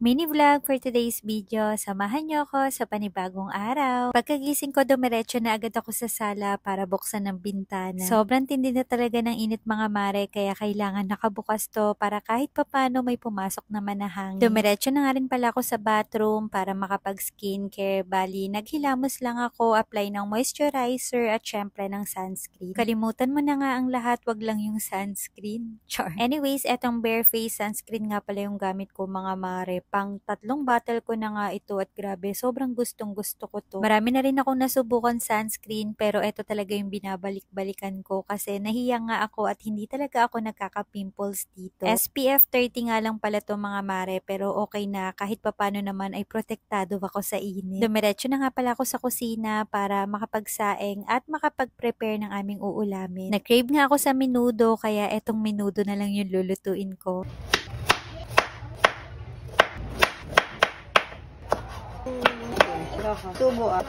Mini vlog for today's video. Samahan niyo ako sa panibagong araw. Pagkagising ko, dumiretso na agad ako sa sala para buksan ng bintana. Sobrang tindi na talaga ng init mga mare, kaya kailangan nakabukas to para kahit papano may pumasok naman na hangin. Dumiretso na nga rin pala ako sa bathroom para makapag-skincare. Bali, naghilamos lang ako, apply ng moisturizer at syempre ng sunscreen. Kalimutan mo na nga ang lahat, wag lang yung sunscreen. Char. Anyways, etong bare face sunscreen nga pala yung gamit ko mga mare. Pang 3 bottle ko na nga ito at grabe, sobrang gustong gusto ko to. Marami na rin akong nasubukan sunscreen pero ito talaga yung binabalik-balikan ko kasi nahiya nga ako at hindi talaga ako nagkaka-pimples dito. SPF 30 nga lang pala to mga mare pero okay na, kahit papano naman ay protektado ako sa init. Dumiretso na nga pala ako sa kusina para makapagsaing at makapag-prepare ng aming uulamin. Nag-crave nga ako sa menudo kaya etong menudo na lang yung lulutuin ko. Tubo ah.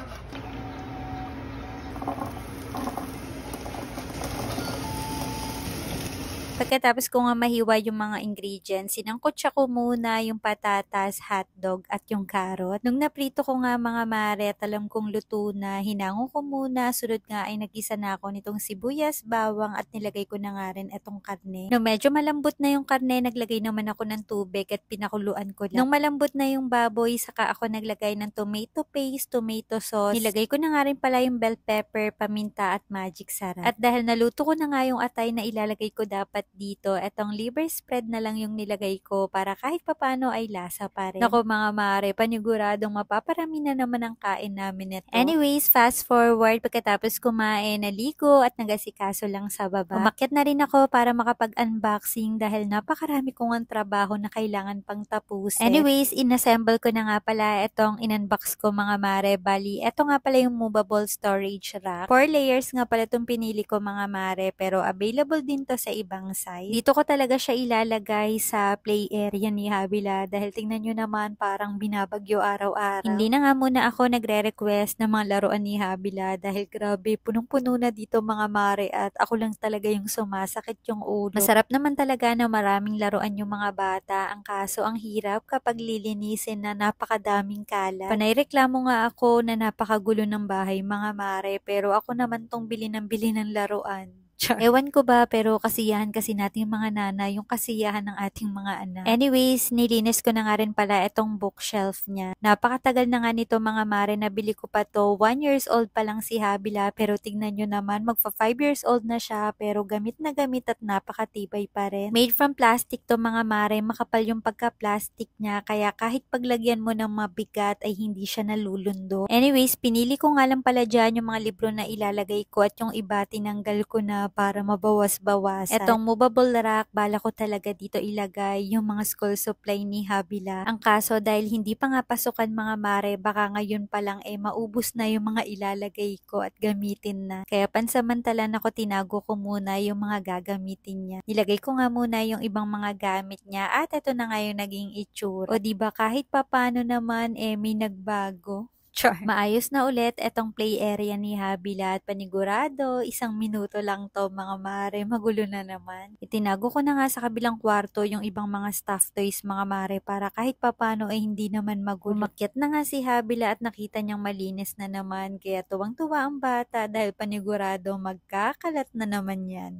Pagkatapos ko nga mahiwa yung mga ingredients, sinangkotsa ko muna yung patatas, hotdog at yung carrot. Nung naprito ko nga mga mare at alam kong luto na, hinango ko muna. Sunod nga ay nagisa na ako nitong sibuyas, bawang at nilagay ko na nga rin itong karne. Nung medyo malambot na yung karne, naglagay naman ako ng tubig at pinakuluan ko lang. Nung malambot na yung baboy, saka ako naglagay ng tomato paste, tomato sauce. Nilagay ko na nga rin pala yung bell pepper, paminta at magic sarap. At dahil naluto ko na nga yung atay na ilalagay ko dapat dito, etong liver spread na lang yung nilagay ko para kahit papano ay lasa pa rin. Naku mga mare, paniguradong mapaparami na naman ang kain namin ito. Anyways, fast forward, pagkatapos kumain, naligo at nagasikaso lang sa baba. Umakyat na rin ako para makapag-unboxing dahil napakarami kong ang trabaho na kailangan pang tapusin. Anyways, inassemble ko na nga pala itong in-unbox ko mga mare. Bali, eto nga pala yung movable storage rack. 4 layers nga pala itong pinili ko mga mare, pero available din to sa ibang size. Dito ko talaga siya ilalagay sa play area ni Habila dahil tingnan nyo naman parang binabagyo araw-araw. Hindi na nga muna ako nagre-request ng mga laruan ni Habila dahil grabe, punong-puno na dito mga mare at ako lang talaga yung sumasakit yung ulo. Masarap naman talaga na maraming laruan yung mga bata, ang kaso ang hirap kapag lilinisin na napakadaming kalat. Panay reklamo nga ako na napakagulo ng bahay mga mare, pero ako naman tong bili ng laruan. Ewan ko ba, pero kasiyahan kasi natin mga nana, yung kasiyahan ng ating mga anak. Anyways, nilinis ko na nga rin pala itong bookshelf niya. Napakatagal na nga nito mga mare, nabili ko pa to. 1 years old pa lang si Habila, pero tignan nyo naman, magfa 5 years old na siya, pero gamit na gamit at napakatibay pa rin. Made from plastic to mga mare, makapal yung pagka-plastic niya, kaya kahit paglagyan mo ng mabigat ay hindi siya nalulundo. Anyways, pinili ko nga lang pala dyan yung mga libro na ilalagay ko at yung iba tinanggal ko na para mabawas-bawasan. Etong movable rack, bala ko talaga dito ilagay yung mga school supply ni Habila. Ang kaso dahil hindi pa nga pasukan mga mare, baka ngayon pa lang maubos na yung mga ilalagay ko at gamitin na. Kaya pansamantalan ako tinago ko muna yung mga gagamitin niya. Nilagay ko nga muna yung ibang mga gamit niya at ito na nga yung naging itsura. O diba kahit papano naman may nagbago. Char. Maayos na ulit etong play area ni Habila at panigurado, 1 minuto lang to mga mare, magulo na naman. Itinago ko na nga sa kabilang kwarto yung ibang mga stuffed toys mga mare para kahit papano hindi naman magulo. Umakyat na nga si Habila at nakita niyang malinis na naman, kaya tuwang-tuwa ang bata dahil panigurado magkakalat na naman yan.